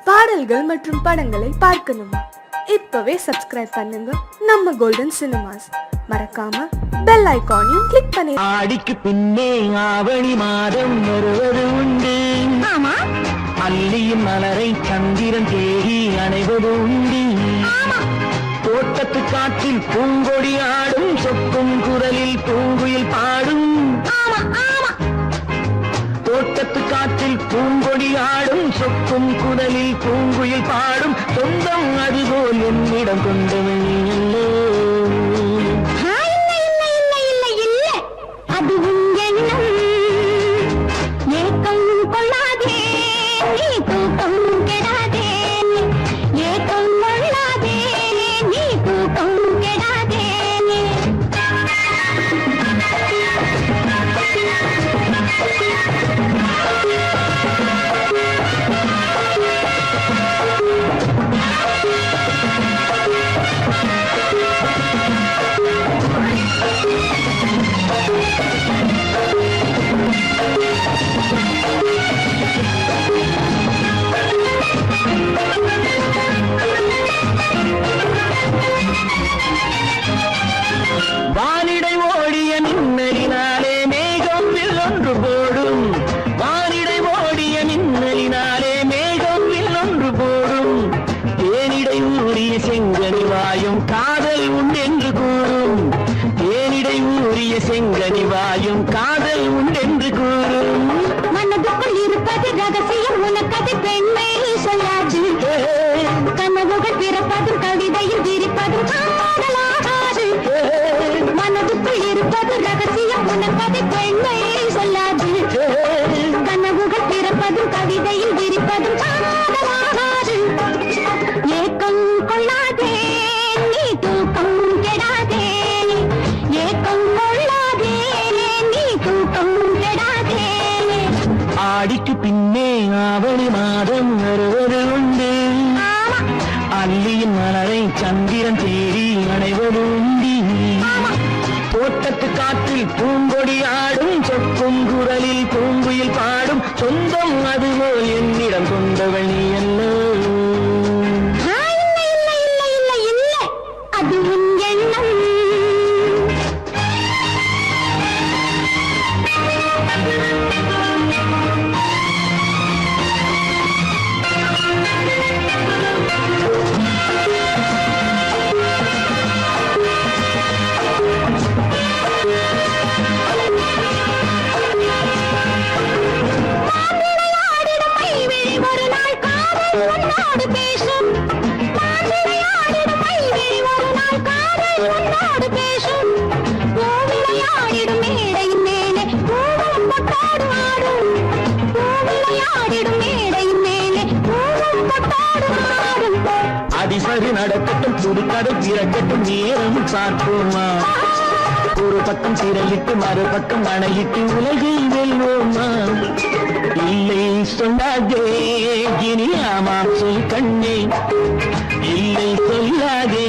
பாடல்கள் மற்றும் படங்களை பார்க்கணுமா? இப்பவே சப்ஸ்கிரைப் பண்ணுங்க நம்ம கோல்டன் சினிமாஸ். மறக்காம பெல் ஐகானையும் கிளிக் பண்ணி. ஆடிக்கு பின்னே ஆவணி மாதம் வருவது உண்டு. அல்லியின் மலரை சந்திரன் தேடி அணைவது உண்டு. தோட்டத்து காற்றில் பூங்கொடி ஆடும், சொக்கும் குரலில் பூங்குயில் பாடும். தோட்டத்து காற்றில் பூங்கொடி ஆடும், சொக்கும் குரலில் பூங்குயில் பாடும். சொந்தம் அதுபோல் என்னிடம் கொண்டவள் அல்லோ. அது எண்ணம் ஏக்கம் கொள்ளாதே, நீ தூக்கம் கெடாதே. ஏக்கம் கொள்ளாதே, நீ தூக்கம் கெடாதே. வானிடை ஓடிய மின்னலினாலே மேகம் வில்லொன்று போடும். வானிடை ஓடிய மின்னலினாலே மேகம் வில்லொன்று போடும். தேனிடை ஊறிய செங்கனி வாயும் காதல் உண்டென்று கூறும். தேனிடை ஊறிய செங்கனி வாயும் காதல் உண்டென்று கூறும். மனதுக்குள் இருப்பது ரகசியம், உனக்கது பெண்மை சொல்லாது. கனவுகள் பிறப்பதும் கவிதையில் விரிப்பதும் காதலாகாது. மனதுக்குள் இருப்பது ரகசியம், உனக்கது பெண்மை சொல்லாது. கனவுகள் பிறப்பதும் கவிதையில் விரிப்பதும் காதலாகாது. ஏக்கம் கொள்ளாதே, நீ தூக்கம் கெடாதே. ஏக்கம் கொள்ளாதே, நீ தூக்கம் கெடாதே. ஆடிக்கு பின்னே ஆவணி மாதம் வருவது உண்டு. அல்லியின் மலரை சந்திரன் தேடி அணைவது உண்டு. தோட்டத்து காற்றில் பூங்கொடி ஆடும், சொக்கும் குரலில் பூங்குயில் பாடும். சொந்தம் அதுபோல் என்னிடம் கொண்டவள் நீ அல்லோ. அது உன் எண்ணம். ஒரு நாள் காதல் உன்னோடு பேசும். விளையாடிடும் மைவிழி ஒரு நாள் காதல் உன்னோடு பேசும். விளையாடிடும் மேடையின் மேலே பூவும் பொட்டாடு ஆடும். விளையாடிடும் மேடையின் மேலே பூவும் பொட்டாடு ஆடும். அதிசரி நடக்கட்டும், புதுக்கதை பிறக்கட்டும், நேரம் பார்ப்போமா. ஒரு பக்கம் சிறையிட்டு மறுபக்கம் அணையிட்டு உலகை வெல்வோமா. இல்லை சொல்லாதே இனி ஆமாம் சொல் கண்ணே. இல்லை சொல்லாதே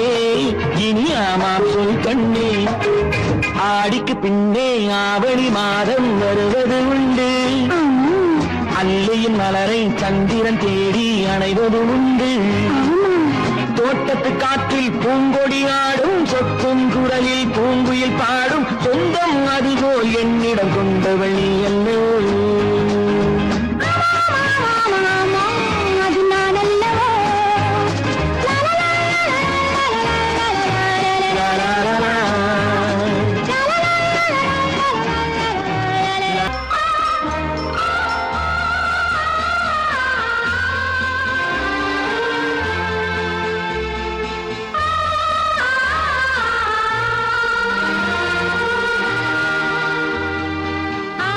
இனி ஆமாம் சொல் கண்ணே. ஆடிக்கு பின்னே ஆவணி மாதம் வருவது உண்டு. அல்லியின் மலரை சந்திரன் தேடி அணைவது உண்டு. தோட்டத்து காற்றில் பூங்கொடி ஆடும், சொக்கும் குரலில் பூங்குயில் பாடும். சொந்தம் அதுபோல் என்னிடம் கொண்டவள் நீ அல்லோ. அது நான் அல்லவோ. ஆ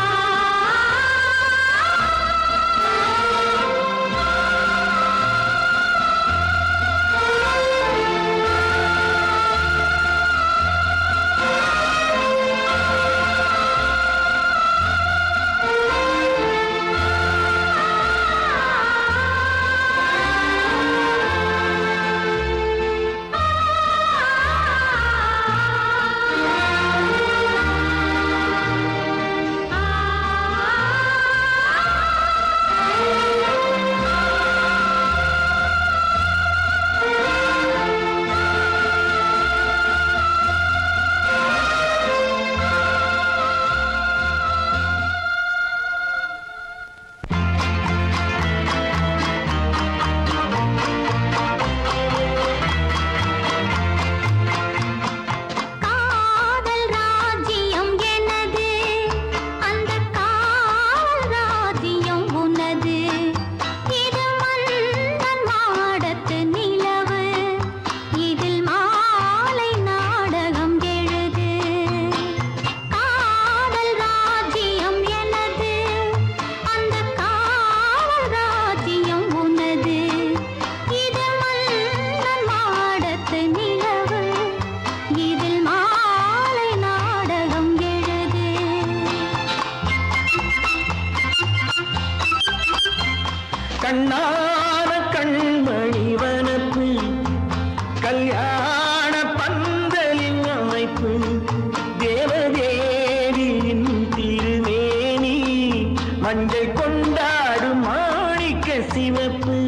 சிரிப்பு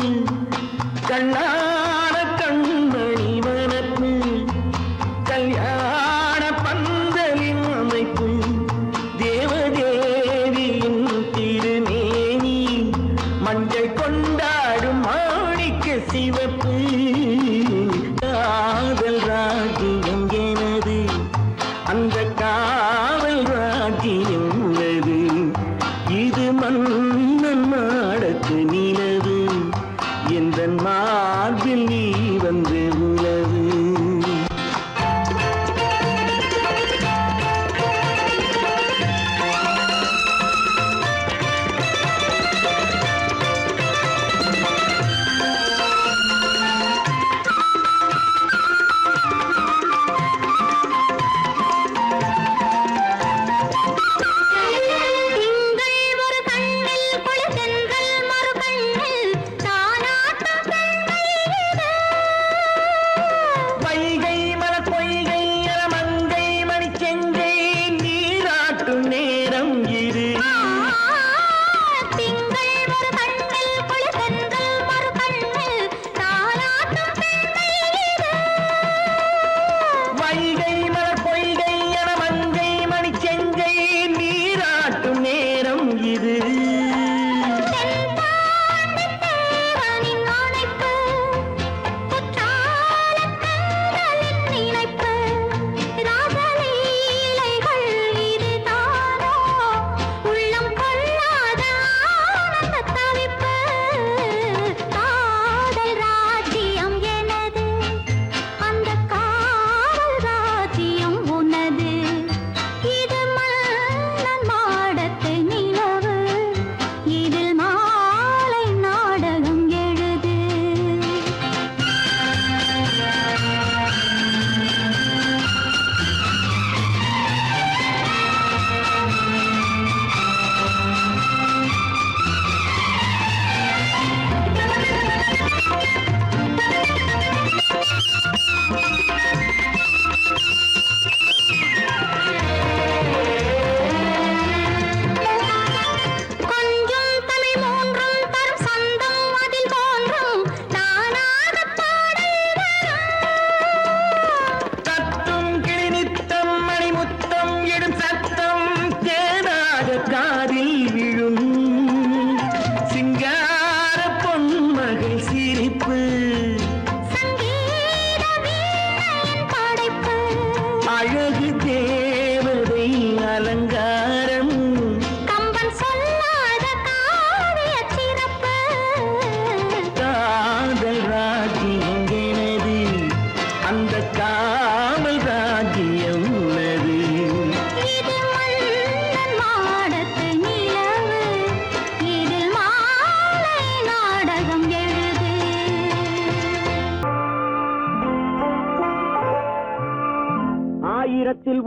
கண்ணான கண்மணி வனப்பு கல்யாண பந்தலின் அமைப்பு தேவதேவியின் திருமேனி மஞ்சள் கொண்டாடும் மாணிக்க சிவப்பு காதல் ராஜ்யம் எனது அந்த காவல் ராஜ்யம் உள்ளது இது மன்னன் நாடத்து நிலவு எந்த மார்பில் நீ வந்து உலவு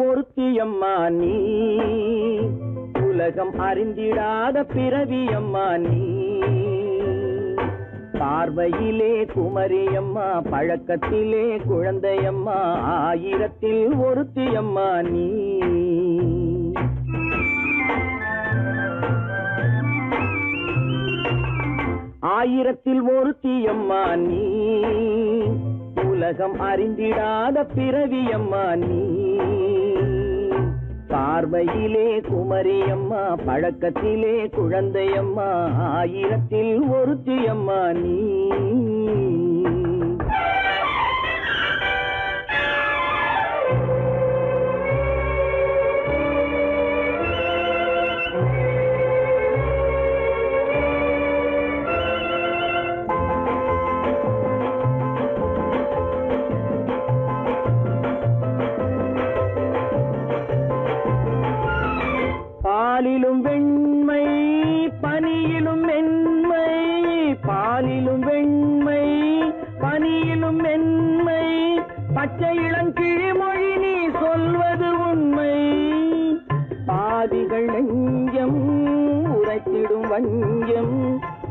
ஒருத்தியம்மா நீ உலகம் அறிந்திடாத பிறவியம்மா நீ பார்வையிலே குமரியம்மா பழக்கத்திலே குழந்தையம்மா ஆயிரத்தில் ஒருத்தியம்மா நீ ஆயிரத்தில் ஒருத்தியம்மா நீ உலகம் அறிந்திடாத பிறவியம்மா நீ பார்வையிலே குமரியம்மா பழக்கத்திலே குழந்தையம்மா ஆயிரத்தில் ஒருத்தியம்மா நீ பாலிலும் வெண்மை பனியிலும் மென்மை பாலிலும் வெண்மை பனியிலும் மென்மை பச்சை இளங்கிழிமொழி நீ சொல்வது உண்மை பாதிகள் நெஞ்சம் உரைத்திடும் வஞ்சம்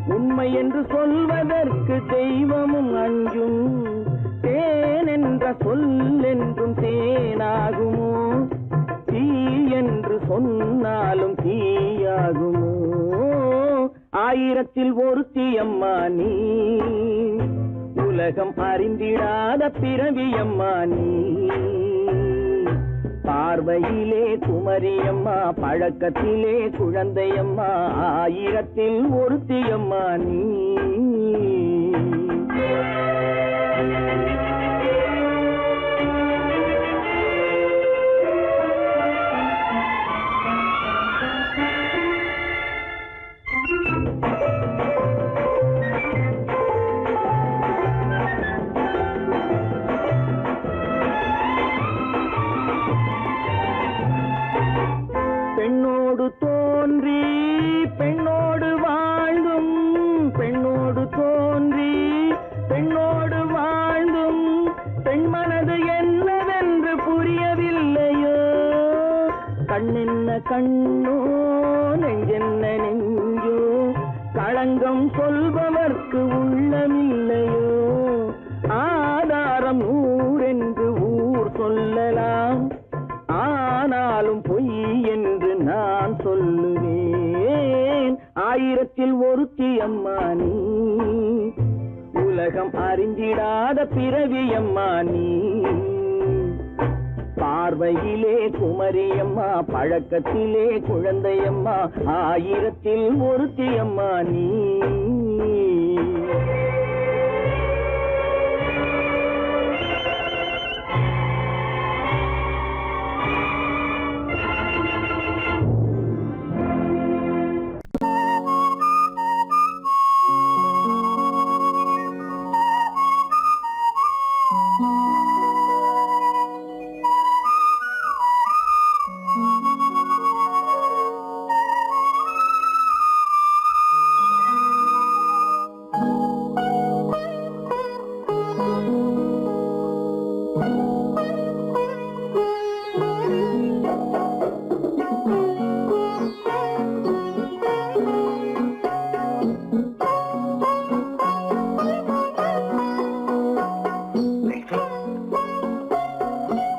உண்மை என்று சொல்வதற்கு தெய்வமும் அஞ்சும் தேன் என்ற சொல் என்றும் தேனாகுமோ தீ என்று சொன்னாலும் தீயாகுமோ ஆயிரத்தில் ஒருத்தி அம்மா நீ, உலகம் அறிந்திடாத பிறவி அம்மா நீ. பார்வையிலே குமரியம்மா, பழக்கத்திலே குழந்தையம்மா, ஆயிரத்தில் ஒருத்தி அம்மா நீ. பெண்ணோடு தோன்றி பெண்ணோடு வாழ்ந்தும், பெண்ணோடு தோன்றி பெண்ணோடு வாழ்ந்தும், பெண் மனது என்னவென்று புரியவில்லையோ. கண்ணென்ன கண்ணோ, நெஞ்சென்ன நெஞ்சோ, களங்கம் சொல்பவர்க்கு உள்ளமில்லையோ. ஆதாரம் ஊரென்று ஊர் சொல்லலாம், ஆனாலும் பொய் என்று நான் சொல்லுவேன். ஆயிரத்தில் ஒருத்தி அம்மா நீ, உலகம் அறிந்திடாத பிறவி அம்மா நீ. பார்வையிலே குமரியம்மா, பழக்கத்திலே குழந்தையம்மா, ஆயிரத்தில் ஒருத்தி அம்மா நீ.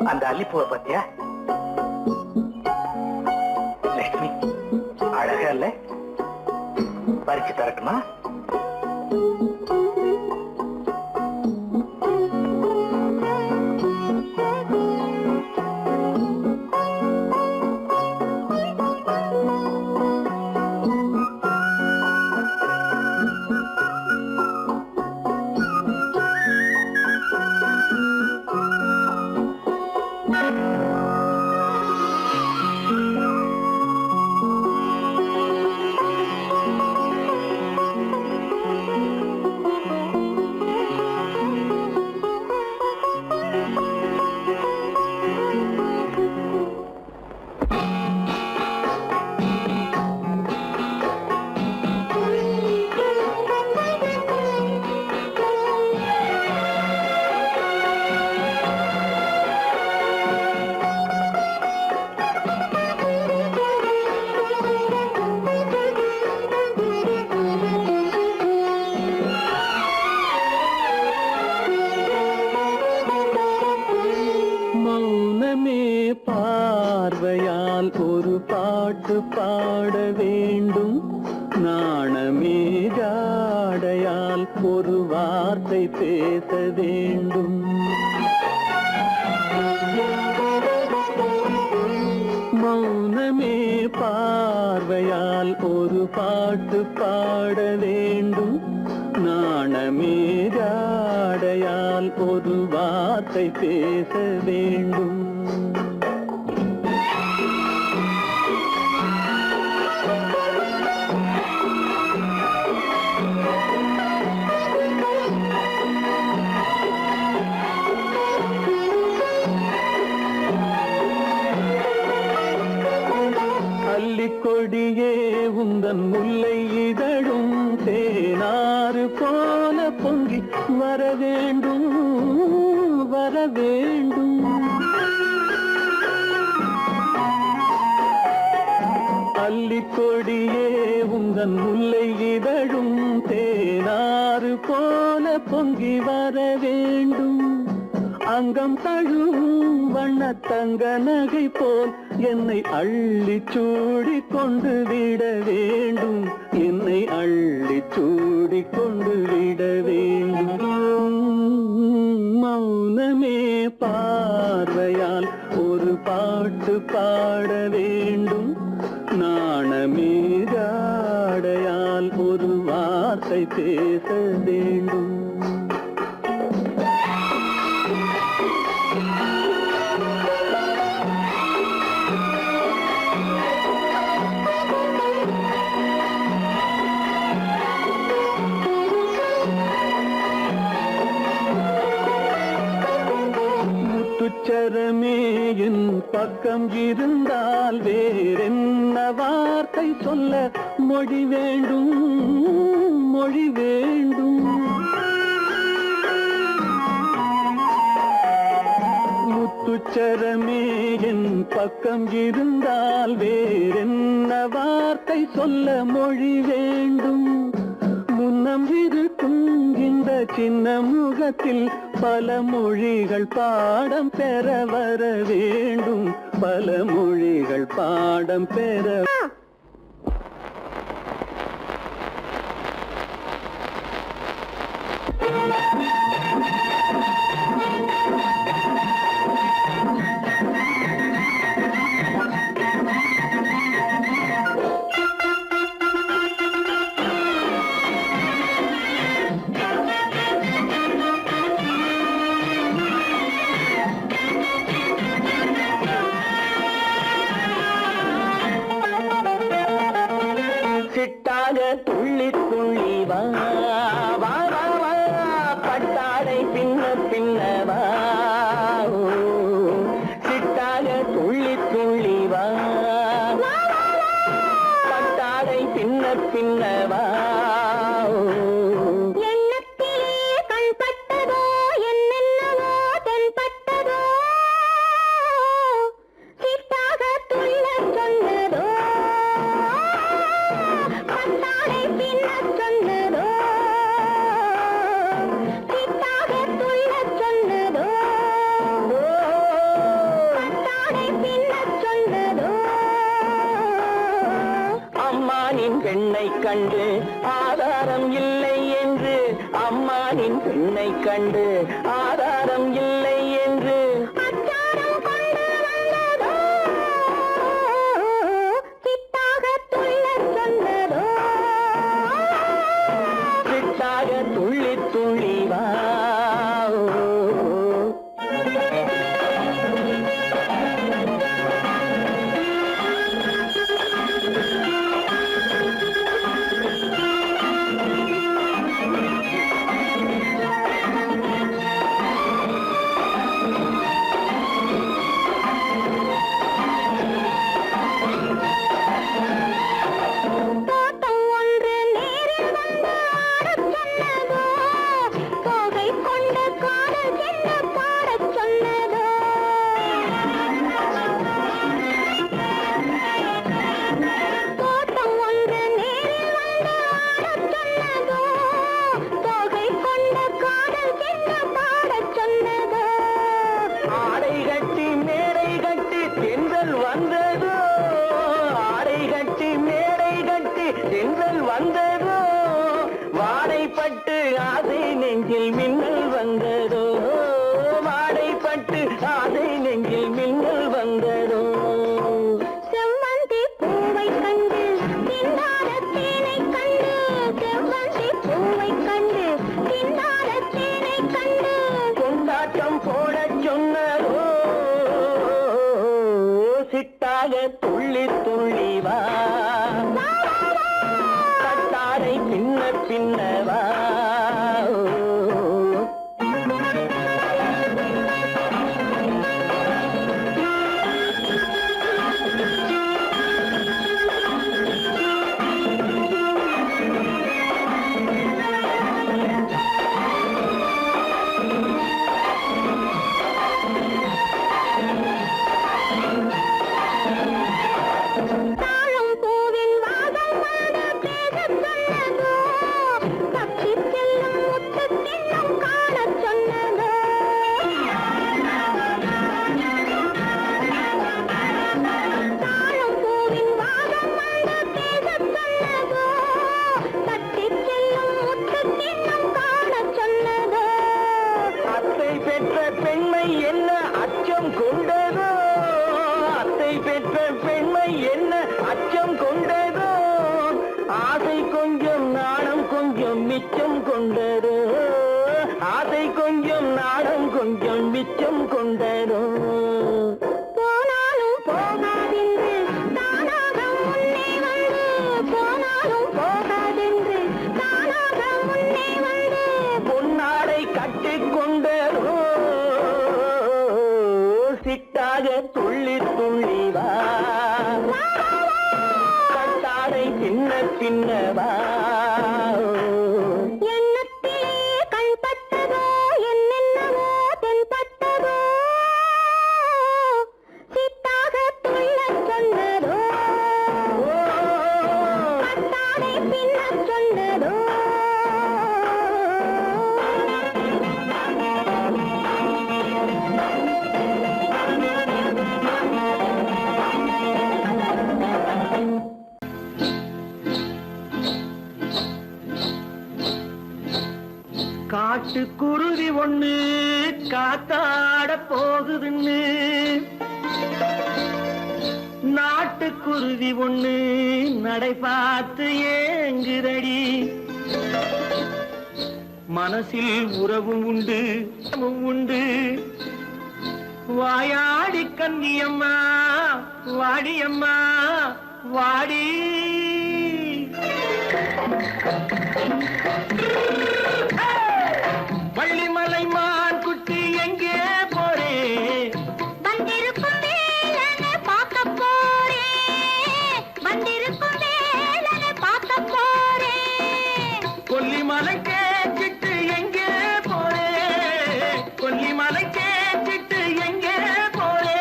அந்த அல்லிப்பூவை பத்தியா லட்சுமி? அழகா இல்ல? பறிச்சு தரட்டுமா? பார்வையால் ஒரு பாட்டு பாட வேண்டும், நாணமே ஜாடையால் ஒரு வார்த்தை பேச வேண்டும். மௌனமே பார்வையால் ஒரு பாட்டு பாட வேண்டும், நாணமே ஜாடையால் ஒரு வார்த்தை பேச வேண்டும். கொடியே உந்தன் முல்லை இதழும் தேனாறு போல பொங்கி வர வேண்டும், வர வேண்டும். அல்லிக்கொடியே உந்தன் முல்லை இதழும் தேனாறு போல பொங்கி வர வேண்டும். அங்கம் தழுவும் வண்ணத்தங்க நகை போல் என்னை அள்ளி சூடி கொண்டு விட வேண்டும், என்னை அள்ளி சூடி கொண்டு விட வேண்டும். மௌனமே பார்வையால் ஒரு பாட்டு பாட வேண்டும், நாணமே ஜாடையால் ஒரு வார்த்தை பேச வேண்டும். முத்துச்சரமே என் பக்கம் இருந்தால் வேறென்ன வார்த்தை சொல்ல மொழி வேண்டும், மொழி வேண்டும். முத்துச்சரமே என் பக்கம் இருந்தால் வேறென்ன வார்த்தை சொல்ல மொழி வேண்டும். முன்னம் இருக்கும் இந்த சின்ன முகத்தில் பல மொழிகள் பாடம் பெற வர வேண்டும், பல மொழிகள் பாடம் பெற. சிட்டாக துள்ளி துள்ளி வா வா வா வா, பட்டாடை பின்ன பின்னவா. சிட்டாக துள்ளி துள்ளி வா, பட்டாடை பின்ன பின்னவா. அம்மானின் பெண்ணை கண்டு ஆதாரம் இல்லை என்று, அம்மானின் பெண்ணை கண்டு ஆதாரம் இல்லை என்று சிட்டாக துள்ளி துள்ளி வா. வந்ததோ வாடைப்பட்டு ஆசை நெஞ்சில் மின்னல் வந்ததோ, வாடைப்பட்டு ஆசை நெஞ்சில் மின்னல் வந்ததோ. செவ்வந்தி பூவை கண்டு திண்டார தேனை கண்டு, செவ்வந்தி பூவை கண்டு திண்டார தேனை கண்டு கொண்டாட்டம் போட சொன்னதோ, சிட்டாக துள்ளி துள்ளி வா, கட்டாரை பின்ன பின்னவா. கொஞ்சம் நாடம் கொஞ்சம் மிச்சம் கொண்டனோ போனாலும் போகாதென்று தானாக முன்னே வந்து போனாலும் போகாதென்று தானாக முன்னே வந்து பொன்னாடை கட்டிக்கொண்டனோ சிட்டாக துள்ளி துள்ளி வா கட்டாடை சின்ன சின்னவா எண்ணத்திலே கண்பட்டதோ என்னென்னவோ தென்பட்டதோ சித்தாக துள்ளச் சொன்னதோ கட்டாடை பின்னச் சொன்னதோ காட்டுக்குருவி ஒண்ணு காத்தாட போகுதுன்னு நாட்டுக்குருவி ஒண்ணு நடை பார்த்து ஏங்குதடி மனசில் உறவும் உண்டு உண்டு வாயாடி கன்னியம்மா வாடியம்மா வாடி வள்ளிமலை மான் குட்டி எங்கே போறே வந்திருக்கும் வேலனை பார்க்க போறேன் வந்திருக்கும் வேலனை பார்க்க போறேன் கொல்லிமலை கேட்டுட்டு எங்கே போறே கொல்லிமலை கேட்டுட்டு எங்கே போறே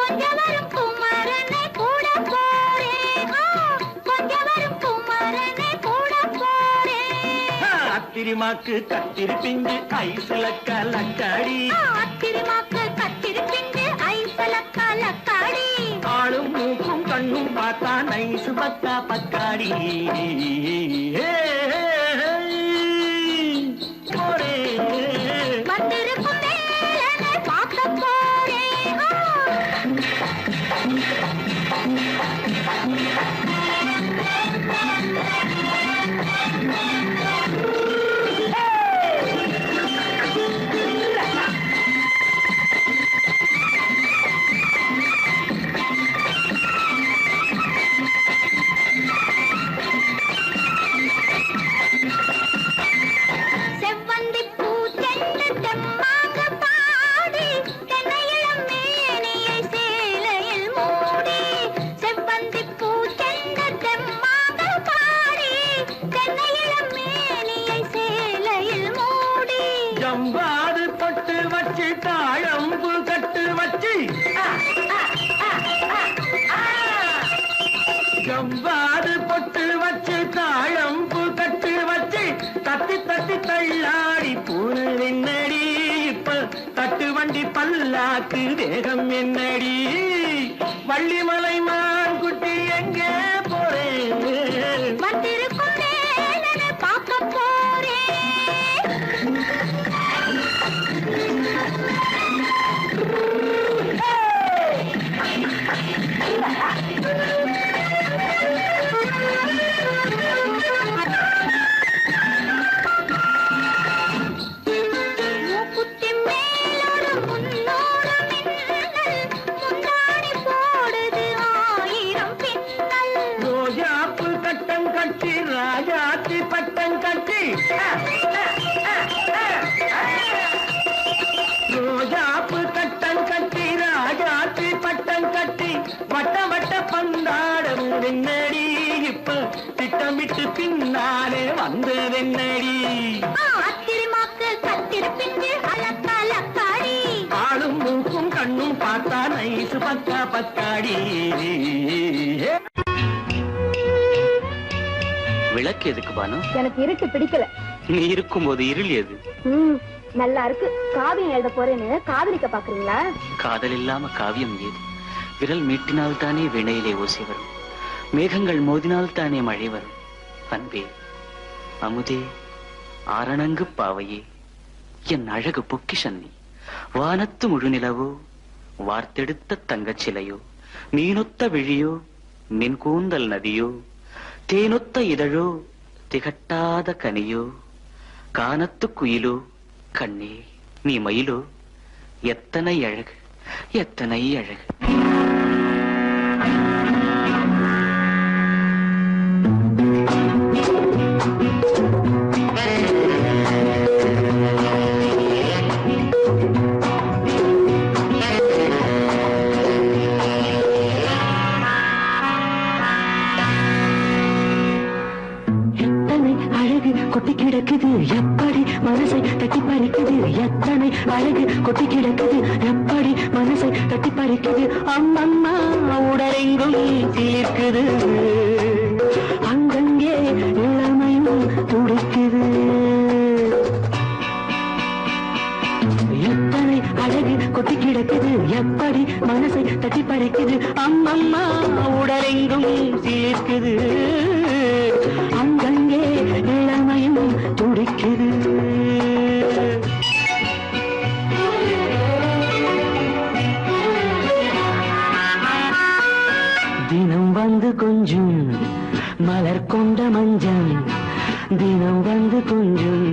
கொஞ்சம் வரும் குமரனை கூட போறேன் கொஞ்சம் வரும் குமரனை கூட போறேன் அத்திரிமாக்கு கத்திரி பிஞ்சு ஐசுல கலக்காடி அத்திரிமாக்கு கத்திரி பிஞ்சு ஐசல கலக்காடி ஆளும் மூக்கும் கண்ணும் பார்த்தா நைசு பக்கா பக்காடி போறே வந்திருக்கும் வேலனை பார்க்க போறேன் செவ்வந்தி பூ தென்று தெம்மாக பாடி தென்னையிளம் மேனியை சேலையில் மூடி செவ்வந்தி பூ தென்று தெம்மாக பாடி தென்னையிளம் மேனியை சேலையில் மூடி ஜம்பாது பொட்டு வச்சு தாழம்பு கட்டு வச்சு ஜம்பாது பொட்டு வச்சு தாழம்பு கட்டு வச்சு தட்டி தட்டி தள்ளாடி பூனு என்னடி இப்ப தட்டு வண்டி பல்லாக்கு வேகம் என்னடி வள்ளிமலை மான் குட்டி எங்கே போறேன் வந்திருக்கும் வேலனை பார்க்க போறேன் மூக்குத்தி மேலோடு முன்னோடு மின்னல் முந்தாடி போடுது ஆயிரம் பின்னல் ரோஜாப்பு கட்டம் கட்டி ராஜாத்தி பட்டம் கட்டி ரோஜாப்பு கட்டம் கட்டி ராஜாத்தி பட்டம் கட்டி வட்ட வட்ட பந்தாடம் வெண்ணடி இப்ப திட்டமிட்டு பின்னாலே வந்ததென்னடி அத்திரிமாக்கு கத்திரி பிஞ்சு அலக்காடி ஆளும் மூக்கும் கண்ணும் பார்த்தா நைசு பக்கா பக்காடி விளக்கு எதுக்கு பானு எனக்கு இருட்டு பிடிக்கல நீ இருக்கும்போது இருள் எது நல்லா இருக்கு காவியம் எழுத போறேன்னு காதலிக்க பாக்குறீங்களா காதல் இல்லாம காவியம் ஏது விரல் மீட்டினால் தானே வினையிலே ஓசை வரும் மேகங்கள் மோதினால் தானே மழை வரும் அன்பே அமுதே ஆரணங்கு பாவையே என் அழகு பொக்கிஷன்னி வானத்து முழுநிலவோ வார்த்தெடுத்த தங்கச் சிலையோ நீனொத்த விழியோ நின் கூந்தல் நதியோ தேனொத்த இதழோ திகட்டாத கனியோ கானத்து குயிலோ கண்ணே நீ மயிலோ, எத்தனை அழகு, எத்தனை அழகு. கொட்டி கிடக்குது எப்படி மனசை தட்டி பறிக்குது, எத்தனை அழகு கொட்டி கிடக்குது எப்படி மனசை தட்டி பறிக்குது. அம்மம்மா உடலெங்கும் சீர்க்குது, அங்கங்கே இளமையும் துடிக்குது. எத்தனை அழகு கொட்டி கிடக்குது எப்படி மனசை தட்டி பறிக்குது. அம்மம்மா உடலெங்கும் சீர்க்குது, அங்கங்கே இளமையும் துடிக்குது. தினம் வந்து கொஞ்சம் மலர் கொண்ட மஞ்சம், தினம் வந்து கொஞ்சம்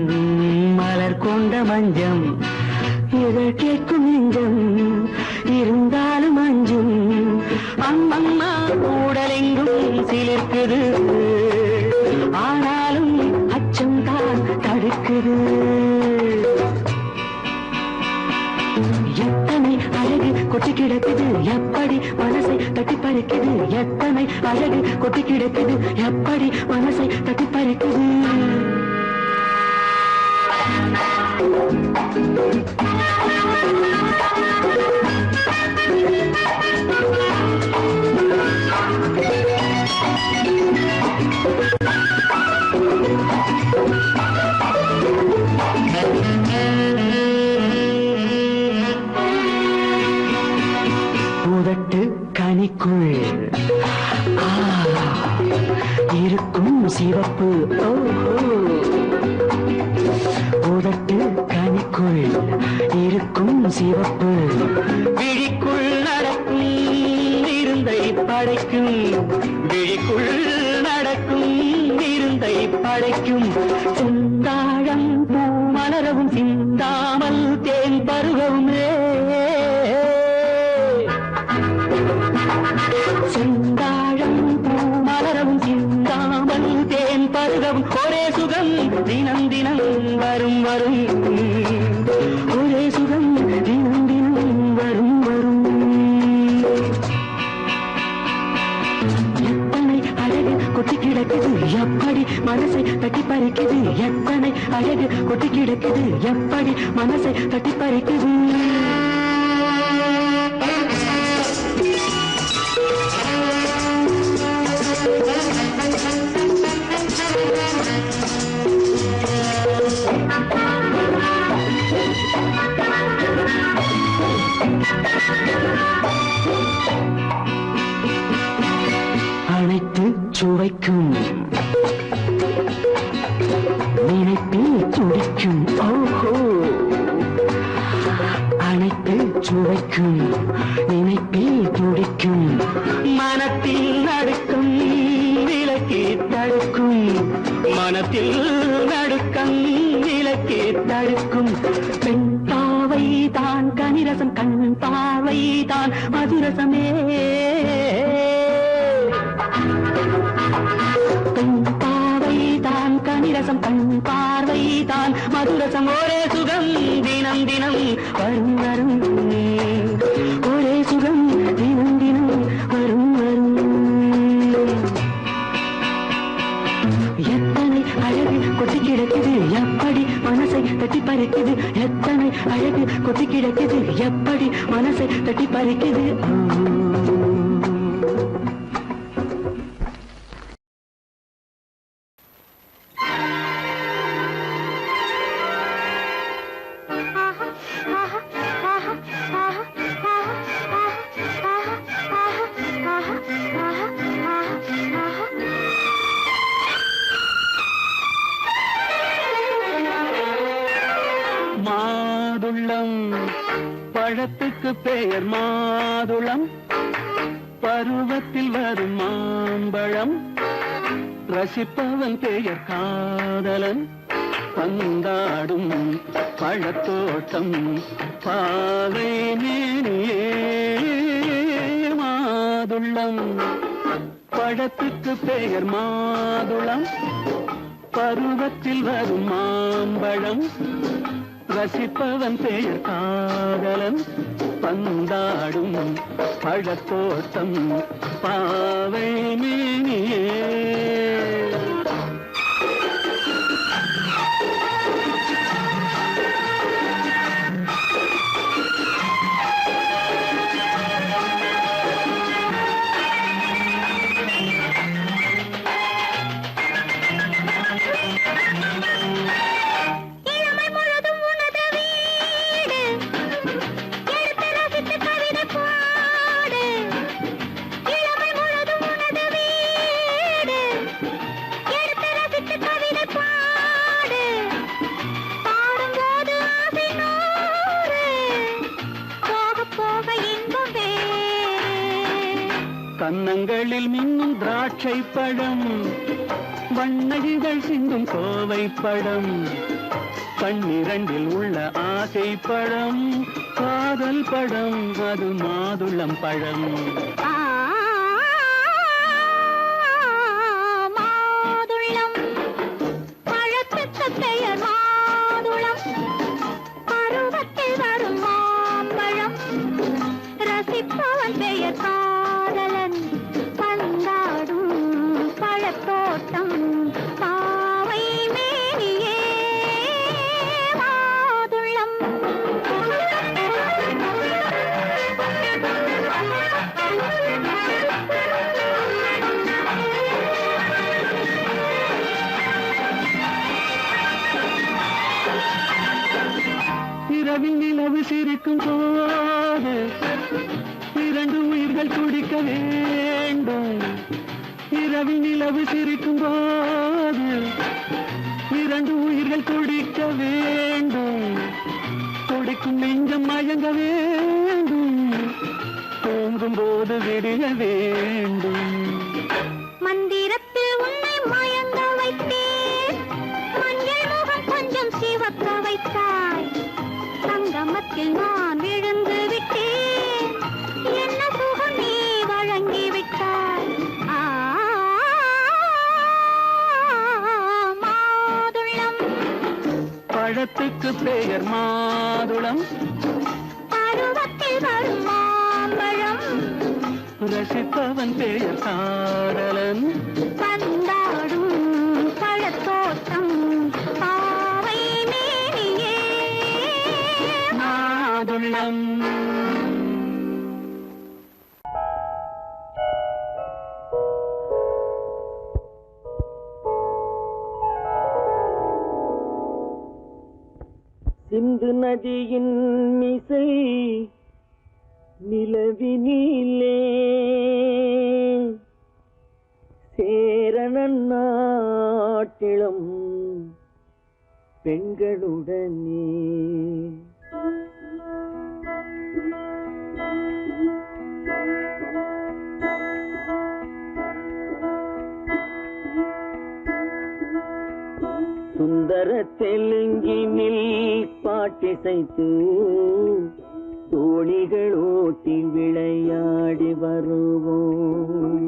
மலர் கொண்ட மஞ்சம். இதழ் கேட்கும் நெஞ்சம் இருந்தாலும் அஞ்சும். அம்மம்மா உடலெங்கும் சிலிர்க்குது, ஆனாலும் அச்சம் தான் தடுக்குது. எத்தனை அழகு கொட்டி கிடக்குது எப்படி மனசை தட்டி பறிக்குது, எத்தனை அழகு கொட்டி கிடக்குது எப்படி மனசை தட்டி பறிக்குது. உதட்டு கனிக்குள் இருக்கும் சிவப்பு, உதட்டு கனிக்குள் இருக்கும் சிவப்பு. விழிக்குள் நடக்கும் இருந்தை படைக்கும், விழிக்குள் நடக்கும் இருந்தை படைக்கும். செந்தாழம் பூ மலரவும் சிந்தாமல் தேன் பருகவும், செந்தாழம் பூ மலரவும் சிந்தாமல் தேன் பருகவும். ஒரே சுகம் தினம் தினம் வரும் வரும், ஒரே சுகம் தினம் தினம் வரும் வரும். எத்தனை அழகு கொட்டி கிடக்குது எப்படி மனசை தட்டி பறிக்குது, எத்தனை அழகு கொட்டி கிடக்குது எப்படி மனசை தட்டி பறிக்குது. அனைத்து சுவைக்கும் நினைப்பில் துடிக்கும், ஓஹோ. அனைத்து சுவைக்கும் நினைப்பில் துடிக்கும். மனத்தில் நடுக்கம் விலக்கி தடுக்கும், மனத்தில் நடுக்கம் விலக்கி தடுக்கும். பெண் பாவை தான் கனிரசம், கண் பாவை தான் மதுரசமே. பெண் பாவை தான் கனிரசம், கண் பார்வை தான் மதுரசம். ஒரே சுகம் தினம் தினம் வரும் வரும், ஒரே சுகம் தினம் தினம் வரும் வரும். எத்தனை அழகு கொட்டி கிடக்குது எப்படி மனசை தட்டி பறிக்குது, எத்தனை அழகு கொட்டி கிடக்குது எப்படி மனசை தட்டி பறிக்குது. மாதுளம் பழத்துக்கு பெயர் மாதுளம், பருவத்தில் வரும் மாம்பழம். ரசிப்பவன் பெயர் காதலன், பந்தாடும் பழத்தோட்டம் பாவை மேனியே மாதுளம் பழத்துக்கு பெயர் மாதுளம் பருவத்தில் வரும் மாம்பழம் ரசிப்பவன் பெயர் காதலன் பந்தாடும் பழத்தோட்டம் பாவை மேனியே கன்னங்களில் மின்னும் திராட்சை பழம் வண்ணகிகள் சிந்தும் கோவை பழம் கண்ணிரண்டில் உள்ள ஆசை பழம் காதல் பழம் அது மாதுளம் பழம் மாதுளம் பழத்துக்கு பெயர் மாதுளம் பருவத்தில் வரும் மாம்பழம் ரசிப்பவன் பெயர் காதலன் பந்தாடும் பழத்தோட்டம் பாவை மேனியே மாதுளம் இரவில் நிலவு சிரிக்கும் போது இரண்டு உயிர்கள் துடிக்க வேண்டும் இரவில் நிலவு சிரிக்கும் போது இரண்டு உயிர்கள் துடிக்க வேண்டும் துடிக்கும் நெஞ்சம் மயங்க வேண்டும் தூங்கும் போது விடிய வேண்டும் மந்திரத்தில் உன்னை மயங்க வைத்தேன் மஞ்சள் முகம் கொஞ்சம் சிவக்க வைத்தாய் சங்கமத்தில் நான் விழுந்து விட்டேன் என்ன சுகம் நீ வழங்கி விட்டாய் மாதுளம் பழத்துக்கு பெயர் மாதுளம் பருவத்தில் வரும் மாம்பழம் ரசிப்பவன் பெயர் காதலன் பந்தாடும் பழத்தோட்டம் பாவை மேனியே மாதுளம் சிந்து நதியின் மிசை நிலவினிலே சேரணன் நாட்டிலும் பெண்களுடனே சுந்தர தெலுங்கினில் பாட்டிசைத்து தோணிகள் ஓட்டி விளையாடி வருவோம்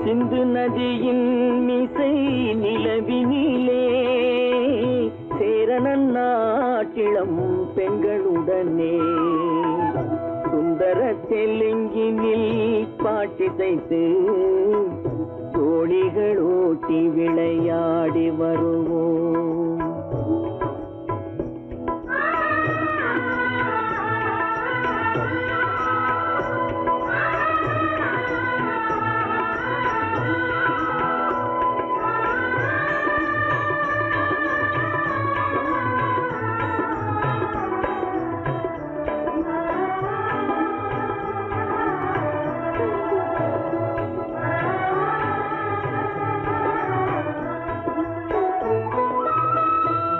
சிந்து நதியின் மிசை நிலவினிலே சேரணன் நாட்டிளம் பெண்களுடனே சுந்தர தெலுங்கினில் பாட்டிசைத்து தோணிகள் ஓட்டி விளையாடி வருவோம்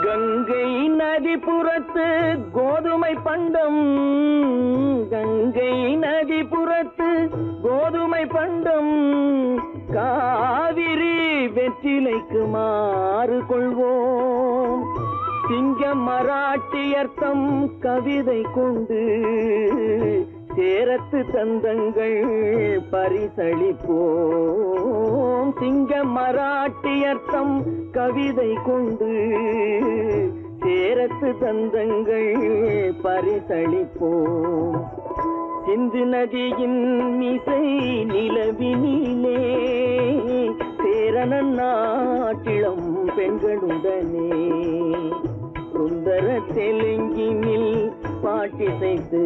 கங்கை நதிபுறத்து கோதுமை பண்டம், கங்கை நதிபுறத்து கோதுமை பண்டம், காவிரி வெற்றிலைக்கு மாறு கொள்வோம். சிங்க மராட்டியர்த்தம் கவிதை கொண்டு சேரத்து தந்தங்கள் பரிசளிப்போம். சிங்க மராட்டியர்த்தம் கவிதை கொண்டு சேரத்து தந்தங்கள் பரிசளிப்போம். சிந்து நதியின் மிசை நிலவினிலே சேரணன் நாட்டிளம் பெண்களுடனே சுந்தர தெலுங்கினில் பாட்டிசைத்து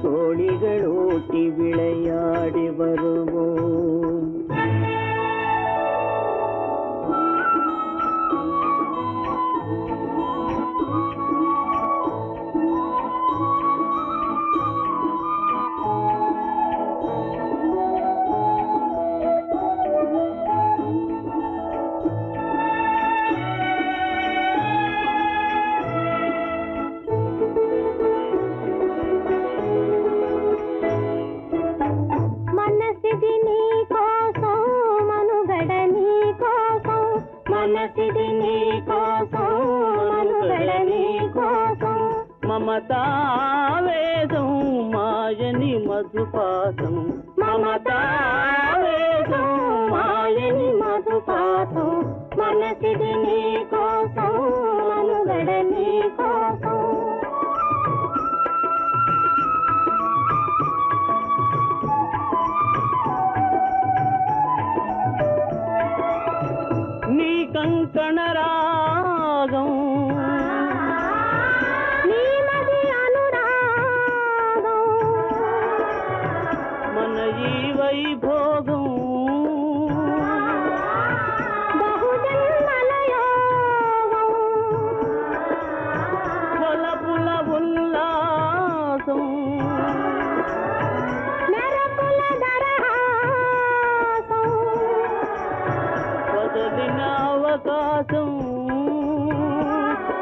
தோழிகள் ஓட்டி விளையாடி வருவோம். మమతావేదం మాయని మధుపాసం, మమతావేదం మాయని మధుపాసం, మనసిది నీ కోసం మనుగడ నీ కోసం. నీ కంకణ రాగం వైభోగం బహుజన్మలయోగం కొలపుల ఉల్లాసం మెరపుల దరహాసం వదలిన అవకాశం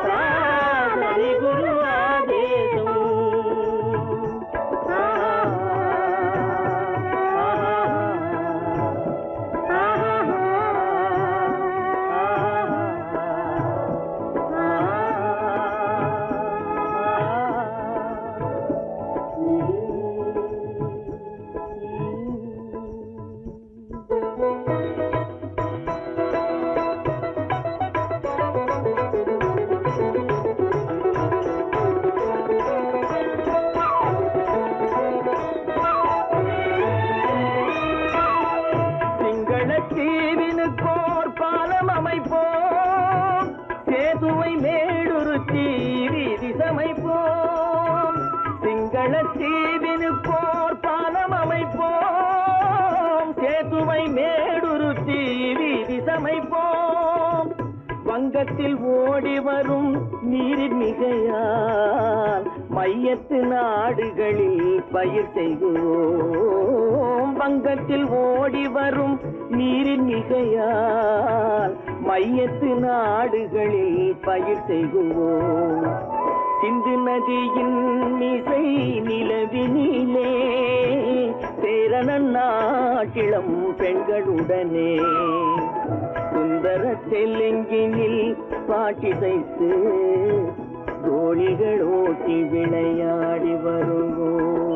సాధని గురు ఆదేశం. தீவினுக்கோர் பாலம் அமைப்போம், சேதுவை மேடுருத்தி வீதி சமைப்போம். சிங்கள தீவினுக்கோர் பாலம் அமைப்போம், சேதுவை மேடுருத்தி வீதி சமைப்போம். வங்கத்தில் ஓடி வரும் நீரின் மிகையால் மையத்து நாடுகளில் பயிர் செய்கிறோம். வங்கத்தில் ஓடி வரும் நீரின் மிகையால் மையத்து நாடுகளில் பயிர் செய்கிறோம். சிந்து நதியின் மிசை நிலவினிலே சேரணன் நாட்டிளம் பெண்களுடனே சுந்தர தெலுங்கினில் பாட்டிசைத்து தோழிகள் ஓட்டி விளையாடி வருவோம்.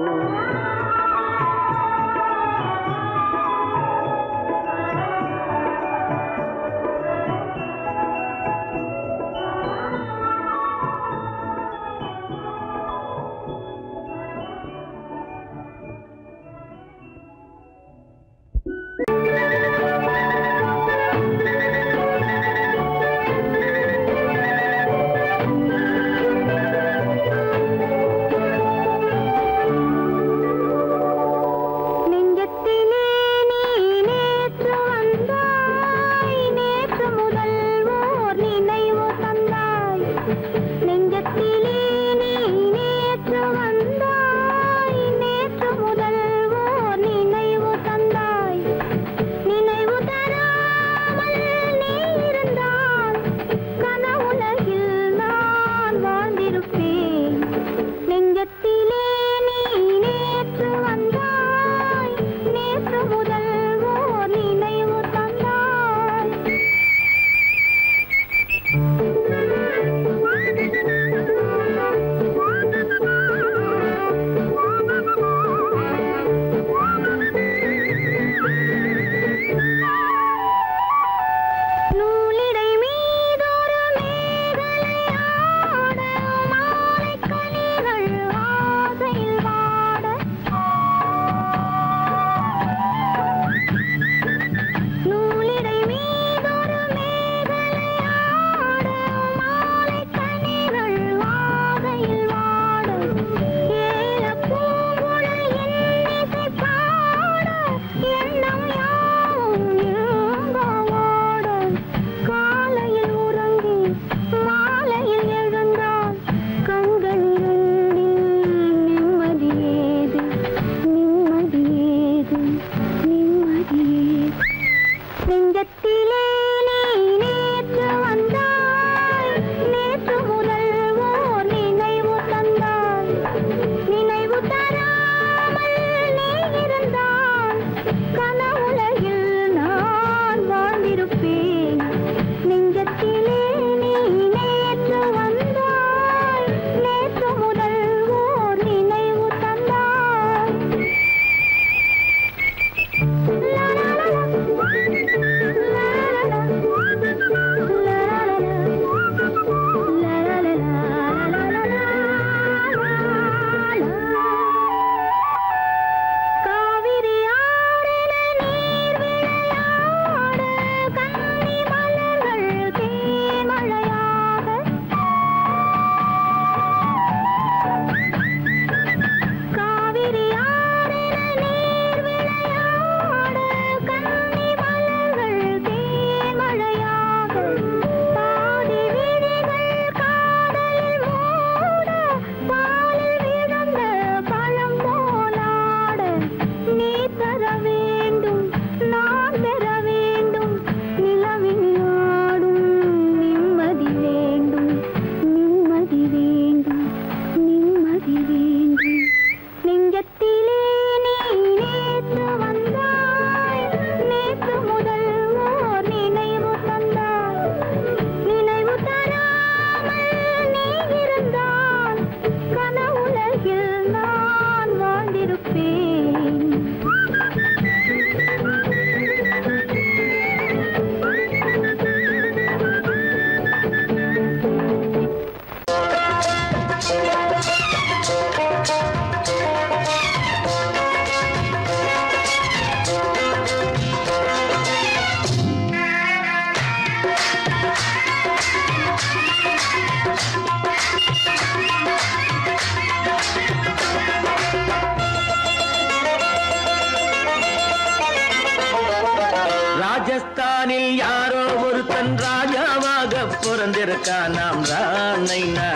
ராஜஸ்தானில் யாரோ ஒருத்தன் ராஜாவாக பிறந்திருக்கான். நாம் ராணைனா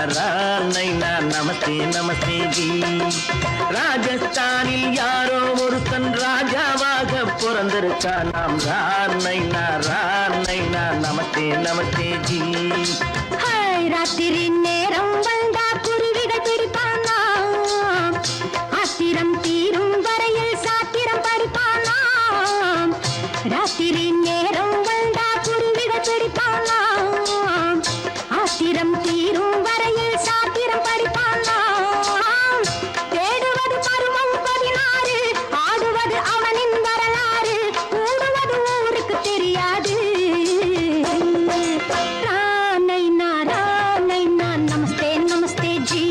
நமஸ்தே நமஸ்தே ஜி. ராஜஸ்தானில் யாரோ ஒருத்தன் ராஜாவாக பிறந்திருக்கான். நாம் ராணைனா நமஸ்தே நமஸ்தே ஜி. ராத்திரி நேரம் வந்தா குருவிகள் பிடிப்பானா, ஆத்திரம் தீரும் வரையில் சாத்திரம் படிப்பானா. ராத்திரி நேரம் வந்தா குருவிகள் பிடிப்பானா, ஆத்திரம் தீரும் வரையில் சாத்திரம் படிப்பானா. தேடுவது பருவம் 16, ஆடுவது அவனின் வரலாறு, கூடுவது ஊருக்கு தெரியாது. நமஸ்தே நமஸ்தே ஜி.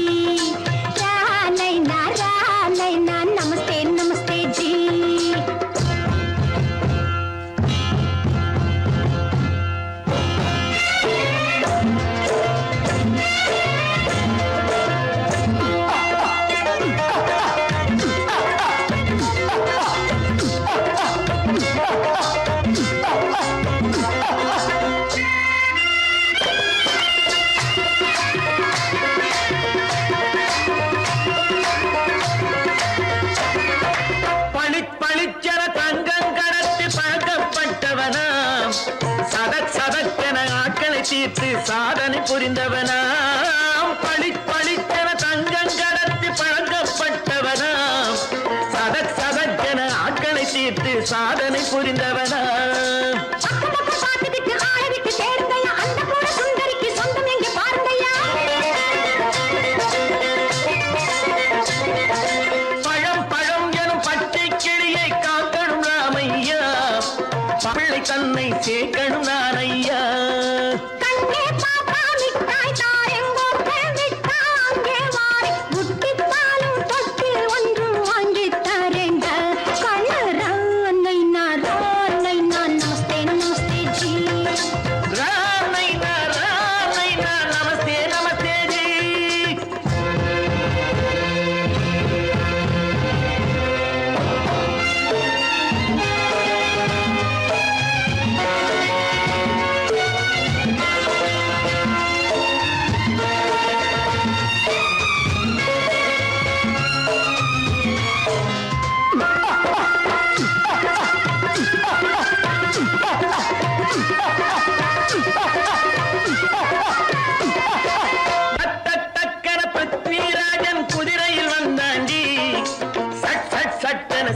நமஸ்தே நமஸ்தே ஜி. பளிச்சென தங்கம் கடத்தி பழக்கப்பட்டவனாம். சதக்கென ஆட்களை தீர்த்து சாதனை புரிந்தவனாம். பளிச்சென தங்கம் கடத்தி பழக்கப்பட்டவனாம். சதக்கென ஆட்களை தீர்த்து சாதனை புரிந்தவனாம். பிள்ளை தன்னை சேர்க்கணும் நான் ஐயா. கண்ணே பாப்பா மிட்டாய் தாரெங்கோ விட்டாங்கே வாரி குட்டித்தாலும் தொட்டி ஒன்று வாங்கி தரேங்க. கண்ணரானை நான் நமஸ்தே நமஸ்தே ஜி. ரானைனா நமஸ்தே நமஸ்தே ஜி.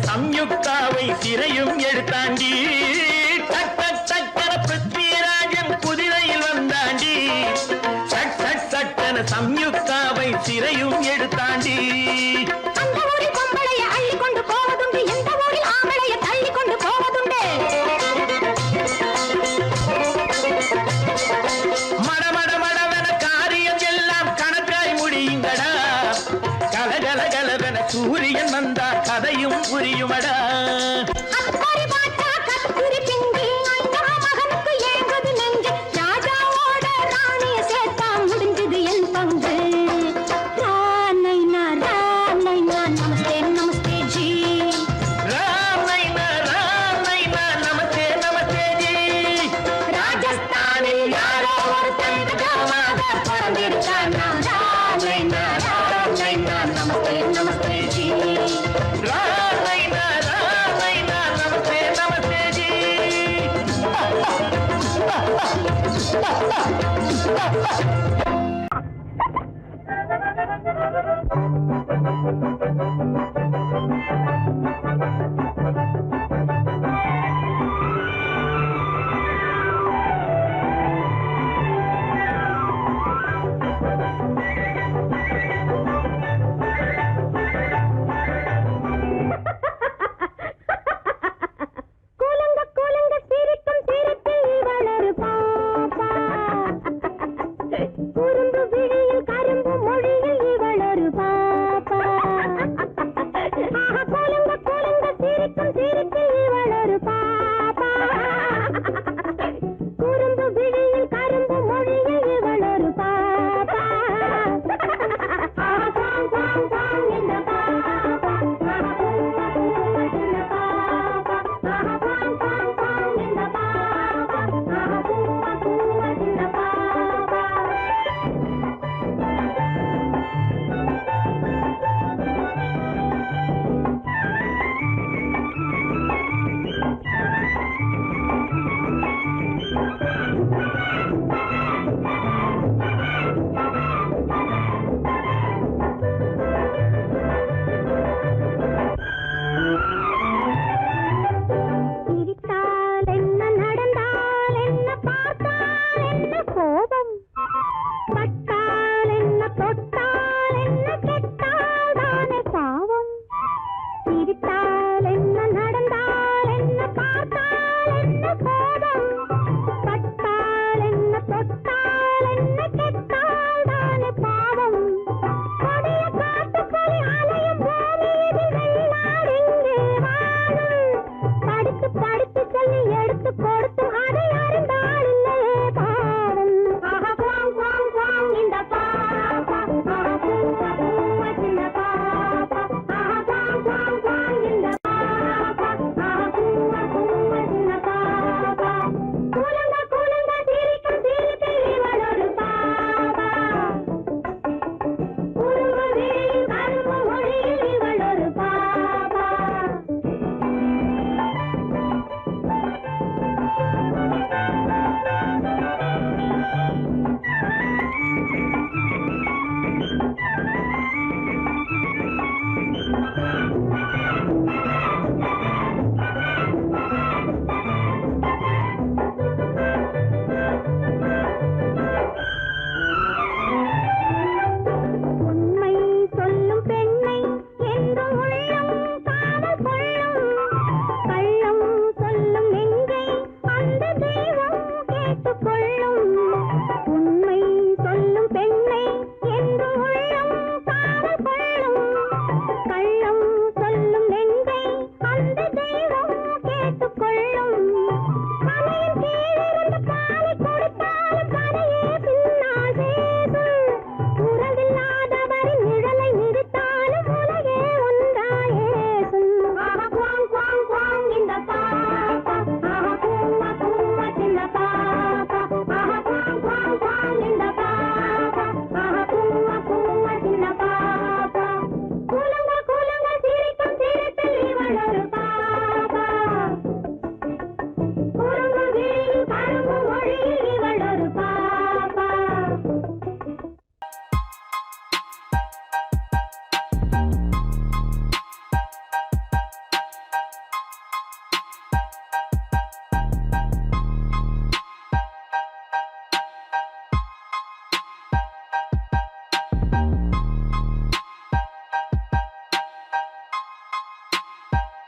சம்யுக்தாவை சிறையும் எடுத்தாண்டி. டக்கன பிருத்விராஜன் குதிரையில் வந்தாண்டி. சட்டன சம்யுக்தாவை சிறையும் எடுத்தாண்டி. அந்த ஊரில் பொம்பளைய அள்ளி கொண்டு போவதுண்டு, எந்த ஊரில் ஆம்பளைய தள்ளி கொண்டு போவதுண்டு. மடவென காரியம் எல்லாம் கணக்காய் முடியுங்கடா. கலகலவென சூரியன் வந்தா கதையும் புரியுமடா. அக்கறை பார்த்தா கத்திரி பிஞ்சு, ஐயா மகனுக்கு ஏங்குது நெஞ்சு. ராஜாவோட ராணிய சேர்த்தா முடிஞ்சது என் பங்கு. ரானைனா நமஸ்தே நமஸ்தே ஜி. ரானைனா நமஸ்தே நமஸ்தே ஜி. ராஜஸ்தானில் யாரோ ஒருத்தன் ராஜாவாக பிறந்திருக்கான். ரானைனா நமஸ்தே நமஸ்தே ஜி. தொட்டு